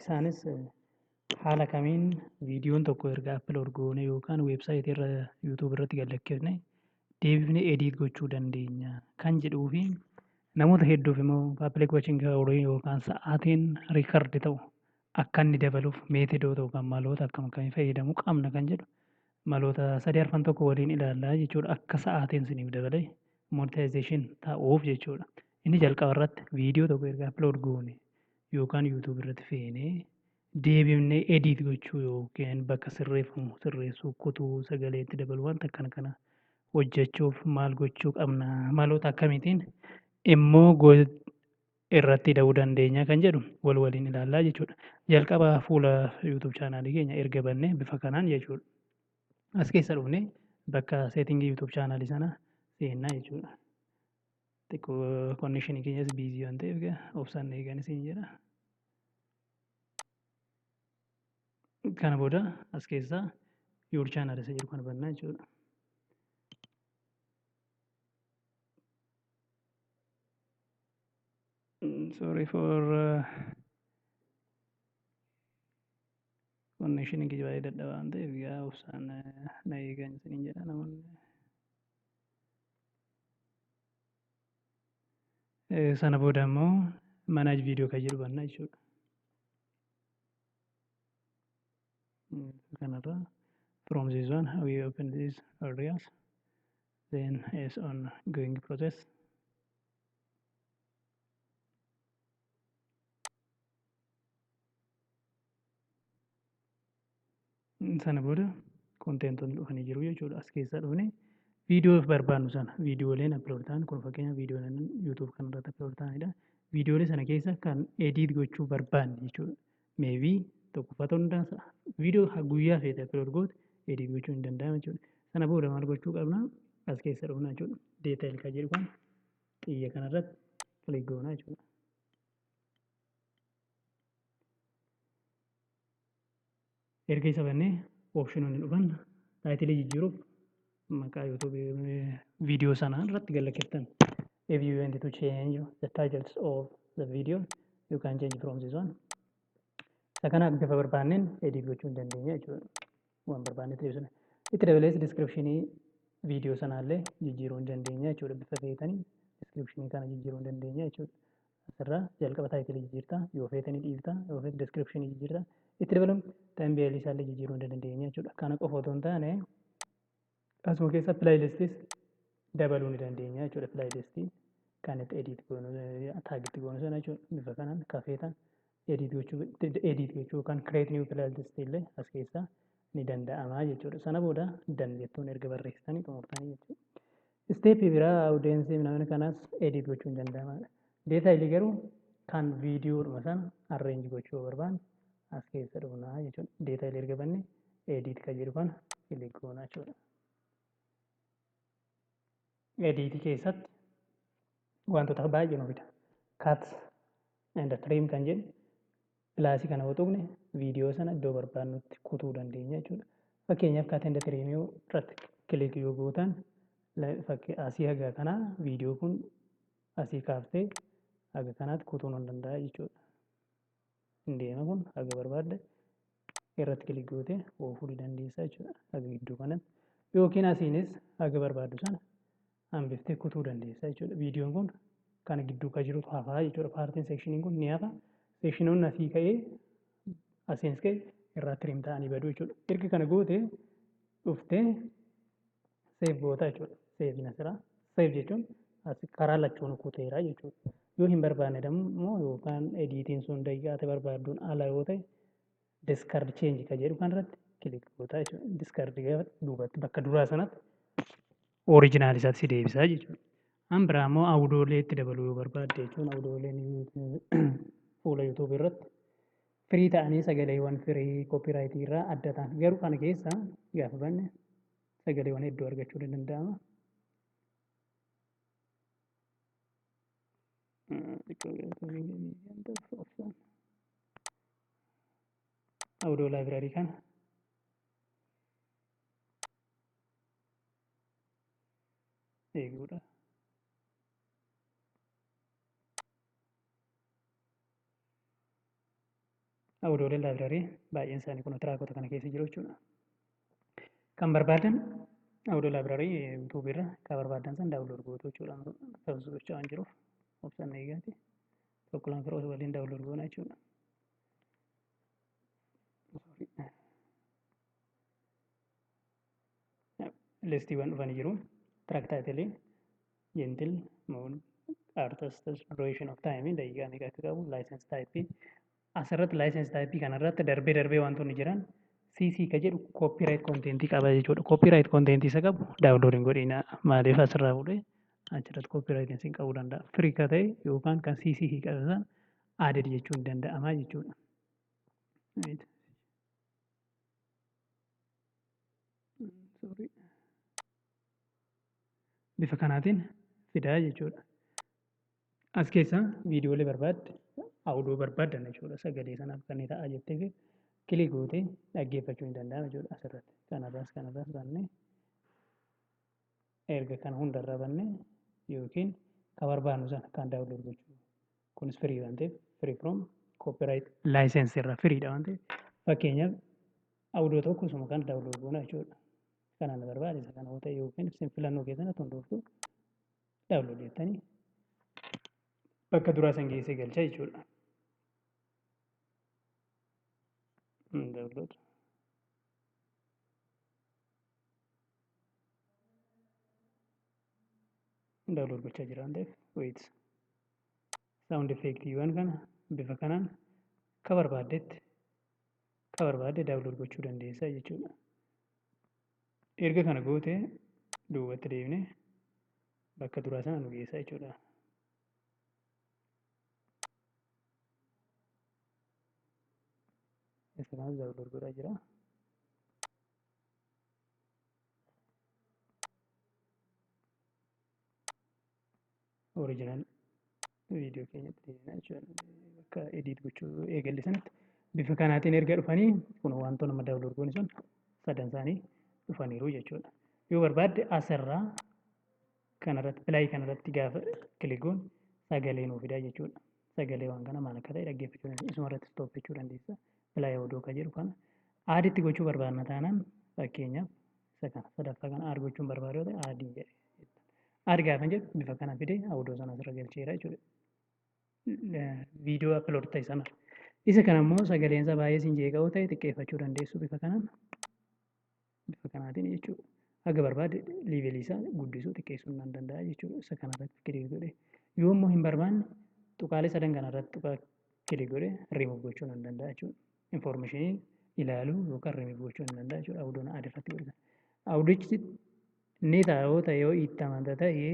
isaanis haala kamiin viidiyoon tokko erga upload goone yookaan weebsaayitii irra yuutuub irratti gad lakkifne deebifnee ediit gochuu dandeenya kan jedhuu fi namoota hedduuf immoo public watching horii yookaan sa'aatiin riikardi ta'u akka inni dabaluuf meetodoota yookaan maloota akkam akkamii fayyadamuu qabna kan jedhu maloota sadii arfan tokko waliin ilaallaa jechuudha. Akka sa'aatiin isiniif dabalee monetization ta'uuf jechuudha. Inni jalqaba irratti viidiyoo tokko erga upload goone yookaan yuutuub irratti feenee deebifnee ediit gochuu yookiin bakka sirreeffamu sirreessuu kutuu sagalee itti dabaluu wanta kana hojjechuuf maal gochuu qabna maloota akkamiitiin immoo irratti hidhuu dandeenya kan jedhu waliin ilaallaa jechuudha. Jalqaba fuula yuutuub chaanaalii keenya erga bannee bifa kanaan jechuudha. As keessa dhufnee bakka seetingii yuutuub chaanaalii sana seennaa jechuudha. Xiqqoo konnekshinii keenyas biizii waan ta'eef obsaan eegan isin jedha. Kana booda as keessaa yuur chaanaal isa jedhu kana bannaa jechuudha. Sorry for connection kiyya baay'ee dadhabaa waan ta'eef yaa obsaan na eegan isiniin jedha namoonni. Sana booda immoo manage viidiyoo kan jedhu bannaa jechuudha. Kanarra from this one we open these areas then is on going process. Sana booda konteentoonni dhufanii jiru jechuudha. As keessaa dhufnee viidiyoo barbaannu sana viidiyooleen upload ta'an kun fakkeenya viidiyooleen yuutuub kanarratti upload ta'anidha. Viidiyoolee sana keessa kan ediit gochuu barbaanne jechuudha. Meebii tokkoffaa ta'uu danda'a. Viidiyoo guyyaa feete upload goote ediit gochuun hin danda'amu jechuudha. Sana booda maal gochuu qabna? As keessa dhufna jechuudha. Deetaayil kan jedhu kan xiyya kanarratti kilik goona jechuudha. Erga isa bannee oopshinoonni dhufan taayitilii jijjiiruuf maqaa yuutuub viidiyoo sanaa irratti gad lakkiftan. If you want to change the titles of the video, you can change from this one. Isa kana bifa barbaanneen edit gochuu hin dandeenya jechuudha. Waan barbaanne ta'e sana. Itti dabalees diskiripshinii viidiyoo sanaallee jijjiiruu hin dandeenya jechuudha. Bifa feetanii diskiripshinii kana jijjiiruu hin dandeenya jechuudha. Asirraa jalqaba taayitilii jijjiirtaa, yoo feetanii dhiiftaa, yoo feete diskiripshinii jijjiirtaa. Itti dabaluun tambeelii isaallee jijjiiruu hin dandeenya jechuudha. Kana qofa otoo hin taane asuma keessa pilaayilistis dabaluu ni dandeenya jechuudha. Pilaayilistii kan itti ediit goonu taagitti goonu sana jechuudha. Bifa kanaan kafeetaan ediit gochuu yookaan kireet niw pilaayilistii illee as keessaa ni danda'ama jechuudha. Sana booda dandeettuun erga barreessitanii xumurtanii jechuudha. Isteeppii biraa awudeensii namni kanaas ediit gochuu hin danda'ama. Deetaayilii garuu kan viidiyoodhuma sana arreenji gochuu barbaanne as keessa dhufnaa jechuudha. Deetaayilii erga banne ediit kan jedhu kana kilik goona jechuudha. Ediitii keessatti wantoota baay'ee nu fida. Cut and trim kan jedhu pilaasii kana yoo tuqne viidiyoo sana iddoo barbaannutti kutuu dandeenya jechuudha. Fakkeenyaaf cut and trim irratti kilik yoo gootan asii haga kanaa viidiyoo kun asii kaaftee haga kanaatti kutuun hin danda'a jechuudha. Deema kun haga barbaadde irratti kilik gootee oofuu ni dandeessa jechuudha. Haga gidduu kanatti yookiin asiinis haga barbaaddu sana hambiftee kutuu dandeessa jechuudha. Viidiyoon kun kana gidduu kan jirutu hafaa jechuudha. Paartiin seekshiniin kun ni hafa. Seekshinoonni asii ka'ee asiinis ka'ee irraa tiriim ta'anii badu jechuudha. Erga kana gootee dhuftee seef goota jechuudha. Seefin asirraa seef jechuun karaa lachuun kuteera jechuudha. Yoo hin barbaanne immoo yookaan ediitiin sun daqiiqaa barbaadduun ala yoo ta'e diskard change kan jedhu kanarratti kilik goota jechuudha. Diskard gaafa duubatti bakka duraa sanatti orijinaal isaatti si deebisaa jechuudha. An biraa immoo awudoolee itti dabaluu yoo barbaadde jechuun awudooleen fuula yuutuub irratti firii ta'anii sagaleewwan firii koopiraayitii irraa adda ta'an garuu kana keessa gaafa banne sagaleewwan hedduu argachuu ni danda'ama. Awudoo laaybiraarii kana eeguudha. Audiolee laabrarii baay'een isaanii kun tiraakota kana keessa jiru jechuudha. Kan barbaadan audio laabrarii yuutuubii irra kan barbaadan san daawunlood gootu jechuudha. Ta'us gochaa waan jiruuf obsaan eegaati. Tokko lama firoo waliin daawunlood goona jechuudha. Listiiwwan dhufanii jiru. Track title, gentle, mode, artist, duration of time, daqiiqaa meeqa akka qabu, license type. Asirratti license type kanarratti darbee wantoonni jiran CC ka jedhu copyright content qaba jechuudha. Copyright content isa qabu daawunlood hin godhina. Maaliif asirraa fuudhee achirratti copyright hin qabuu danda'a. Free ka ta'e yookaan kan CC qabu san added jechuun ni danda'ama jechuudha. Bifa kanaatiin fidaa jechuudha. As keessa viidiyoolee barbaadde, audio barbaaddan jechuudha. Sagalee sanaaf kan ta'a jettee fi kilik gootee dhaggeeffachuu ni danda'ama jechuudha asirratti. Kanarraas bannee erga kana hundarra bannee yookiin kan barbaannu sana kan daawunlood gochuu. Kunis firii waan ta'eef firii from copyright license irraa firiidha waan ta'eef fakkeenyaaf audio tokko suma kan daawunlood goona jechuudha. Kanaan barbaade isa kana ta'e yookiin isin filannoo keessatti hundooftu daawunlood jettanii bakka duraa san geessee galcha jechuudha. Daawunlood. Daawunlood gochaa jira waan ta'eef wait. Sound effectiiwwan kana bifa kanaan kan barbaadde daawunlood gochuu dandeessa jechuudha. Erga kana gootee duubatti deemnee bakka duraa sana nu geessa jechuudha. Isa kanas daawunlood godhaa jira. Original viidiyoo keenyatti deemnaa jechuudha. Bakka edit gochuu eegalle sanatti bifa kanaatiin erga dhufanii kun wantoota nama daawunlood goone sun sadan isaanii dhufaniiru jechuudha. Yoo barbaadde asirraa kanarratti pilaayii kanarratti gaafa kilik goone sagalee nuu fidaa jechuudha. Sagalee waan kana maal akka ta'e dhaggeeffachuu dandeessa. Isumarratti stop jechuu dandeessa. Pilaayii odoo kan jedhu kana aaditti gochuu barbaadna taanaan fakkeenyaaf isa kana sadaffaa kana aad gochuun barbaadu yoo ta'e aadii jedhe. Aad gaafa jedhu bifa kana fidee odoo sana asirra galcheera jechuudha. Viidiyoo upload ta'e sana. Isa kana immoo sagaleen isaa baay'ee siin jeeqa'uu ta'e xiqqeeffachuu dandeessu bifa kanaan. Bifa kanaatiin jechuudha. Haga barbaade liivelii isaa guddisuu xiqqeessuu nan danda'a jechuudha. Isa kanarratti kilik godhee. Yoo immoo hin barbaanne tuqaalee sadan kanarratti tuqaa kilik godhee remove gochuu nan danda'a jechuudha. Informationii ilaaluu yookaan remove gochuu nan danda'a jechuudha. Audiyoon aad irratti godhatan. Audichi ni ta'a yoo ta'e yoo itti amanta ta'e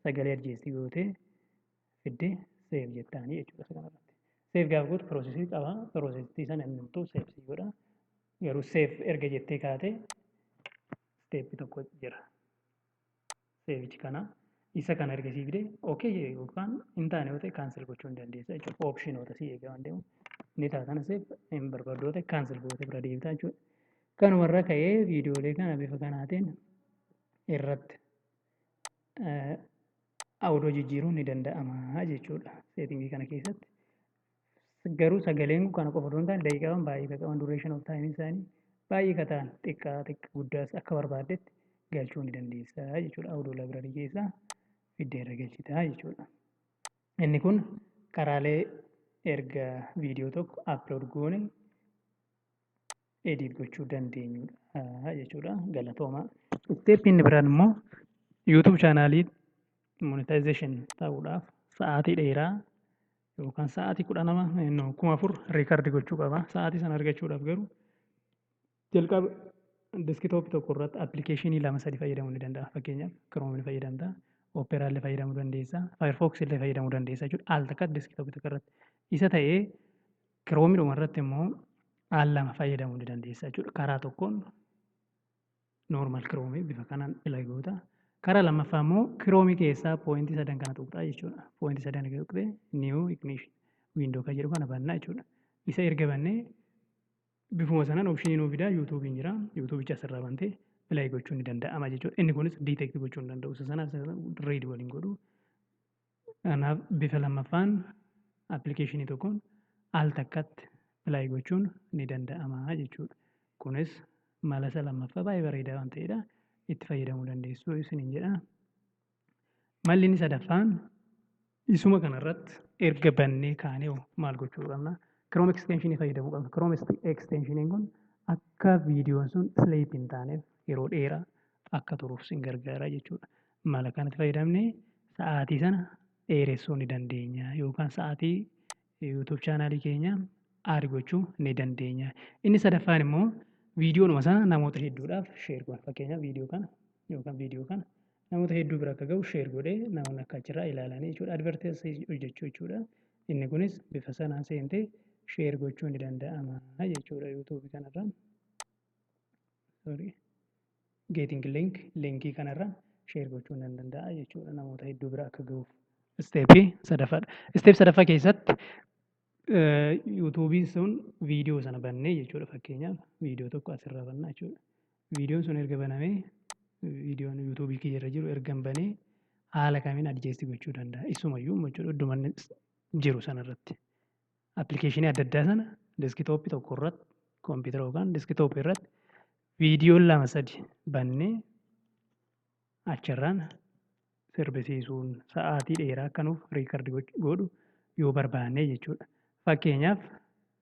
sagalee adjeestii gootee fiddee seef jettaanii jechuudha isa kanarratti. Seef gaafa gootu piroosesii qaba. Piroosesii sana inni himtu seef sii godha. Garuu seef erga jettee kaatee steepii tokko jira. Seefichi kana isa kana erga sii fidee okee yookaan hin taane yoo ta'e kaansel gochuu ni dandeessa jechuudha. Oopshinoota sii eegaa waan deemu. Ni ta'a kana seef hin barbaadu yoo ta'e kaansel gootee bira deemtaa jechuudha. Kanumarra ka'ee viidiyoolee kana bifa kanaatiin irratti audio jijjiiruun ni danda'ama jechuudha. Seetingii kana keessatti. Garuu sagaleen kana qofa osoo hin taane daqiiqaawwan baay'ee kan qaban duration of time isaanii baay'ee kan ta'an xiqqaa guddaas akka barbaaddetti galchuu ni dandeessa jechuudha. Audio library keessaa fiddeerra galchitaa jechuudha. Inni kun karaalee erga viidiyoo tokko upload goone edit gochuu dandeenyudha jechuudha. Galatooma. Steppiin inni biraan immoo YouTube chaanaalii monetization ta'uudhaaf sa'aatii dheeraa yookaan sa'aatii 10,000 riikardi gochuu qaba. Sa'aatii sana argachuudhaaf garuu jalqaba deskitooppii tokko irratti appilikeeshinii 2-3 fayyadamuu ni danda'a. Fakkeenyaaf Chrome ni fayyadamta, Opera illee fayyadamuu dandeessa, Firefox illee fayyadamuu dandeessa jechuudha. Al takkatti deskitooppii tokko irratti. Isa ta'ee Chrome dhuma irratti immoo al 2 fayyadamuu ni dandeessa jechuudha. Karaa tokkoon normal Chrome bifa kanaan ilaa goota. Karaa lammaffaa immoo Chrome keessaa poointii 3 kana tuqxaa jechuudha. Poointii 3 kana tuqxee new ignition window kan jedhu kana bannaa jechuudha. Isa erga bannee bifuma sanaan opshinii nuu fidaa yuutuubiin jira. Yuutuubicha asirraa bantee play gochuun ni danda'ama jechuudha. Inni kunis detect gochuu hin danda'u. Isa sana read waliin godhu. Kanaaf bifa lammaffaan appilikeeshinii tokkoon al takkatti apply gochuun ni danda'ama jechuudha. Kunis mala isa lammaffaa baay'ee bareedaa waan ta'edha. Itti fayyadamuu dandeessu isiniin jedha. Malli inni sadaffaan isuma kanarratti erga bannee kaanee maal gochuu qabna? Chrome extension fayyadamuu qabna. Chrome extension kun akka viidiyoon sun sleep hin taaneef yeroo dheeraa akka turuuf sin gargaara jechuudha. Mala kanatti fayyadamnee sa'aatii sana dheeressuu ni dandeenya yookaan sa'aatii YouTube chaanaalii keenya aad gochuu ni dandeenya. Inni sadaffaan immoo viidiyoonuma sana namoota hedduudhaaf sheer godha. Fakkeenyaaf viidiyoo kana yookaan viidiyoo kana namoota hedduu bira akka ga'u sheer godhee namoonni akka achirraa ilaalanii jechuudha. Adverteesii hojjechuu jechuudha. Inni kunis bifa sanaan seentee sheer gochuu ni danda'ama jechuudha YouTube kanarra. Getting link linkii kanarra sheer gochuu ni danda'a jechuudha namoota hedduu bira akka ga'uuf. Isteepii sadaffaadha. Isteep sadaffaa keessatti yuutuubiin sun viidiyoo sana bannee jechuudha. Fakkeenyaaf viidiyoo tokko asirraa bannaa jechuudha. Viidiyoon sun erga banamee viidiyoon yuutuubii kiyya irra jiru erga banee haala kamiin adjeestii gochuu danda'a. Isumayyuu jechuudha iddumanni jiru sanarratti. Appilikeeshinii adda addaa sana deskitooppii tokko irratti koompitara yookaan deskitooppii irratti viidiyoon 2-3 bannee achirraan sirbisiisuun sa'aatii dheeraa akka nuuf riikardi godhu yoo barbaanne jechuudha. Fakkeenyaaf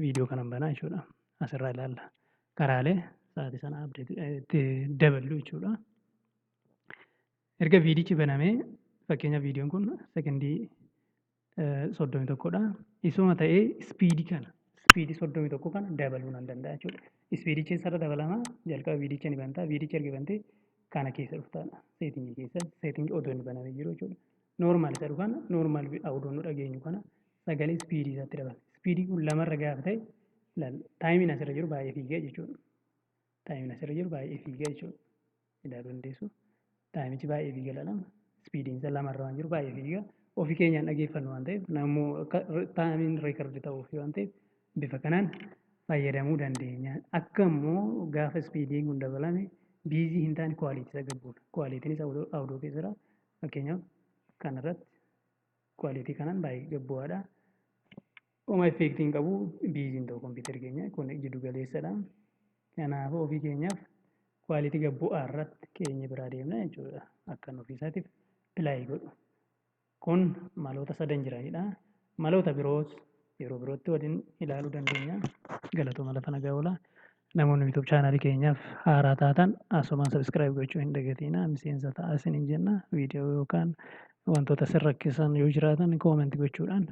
viidiyoo kanan banaa jechuudha. Asirraa ilaalla. Karaalee sa'aatii sana itti daballu jechuudha. Erga viidichi banamee fakkeenyaaf viidiyoon kun sekondii 31dha. Isuma ta'ee ispiidii 31 kana dabaluu nan danda'a jechuudha. Ispiidichi eessarra dabalama? Jalqaba viidicha ni bantaa. Viidicha erga bantee kana keessa dhuftaadha. Seetingii keessa seetingii odoo hin banamee jiru jechuudha. Noormaal isa dhufu kana noormaal oduun nu dhageenyu kana sagalee ispiidii isaatti dabala. Ispiidii kun lamarra gaafa ta'e taayimiin asirra jiru baay'ee fiigaa jechuudha. Taayimiin asirra jiru baay'ee fiigaa jechuudha. Ilaaluu dandeessu. Taayimichi baay'ee fiiga lalama. Ispiidiin isa lamarra waan jiru baay'ee fiiga. Ofii keenyaan dhageeffannu waan ta'eef nammoo taayimiin riikardi ta'uuf waan ta'eef bifa kanaan fayyadamuu dandeenya. Akka immoo gaafa ispiidiin kun dabalame biizii hin taane kwaalitii isa gabbuudha. Kwaalitiin isa awudoo keessadha. Fakkeenyaaf kanarratti kwaalitii kanaan baay'ee gabbu'aadha. Oma effeektiin qabu biiziin ta'u kompiitara keenya kun jiddu galeessadha. Kanaafuu ofii keenyaaf kwaalitii gabbu'aa irratti keenya biraa deemna jechuudha. Akka ofiisaatiif pilaayii godhu. Kun maloota sadan jiranidha. Maloota biroos yeroo birootti waliin ilaaluu dandeenya. Galatooma lafa nagaa oola. Namoonni YouTube chaanaalii keenyaaf haaraa taatan asumaan sabiskiraayib gochuu hin dagatinaa. Miseensa ta'aa isiniin jenna. Viidiyoo yookaan wantoota isin rakkisan yoo jiraatan koomentii gochuudhaan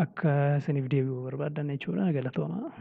akka isiniif deebi'uu barbaadan jechuudha. Galatooma.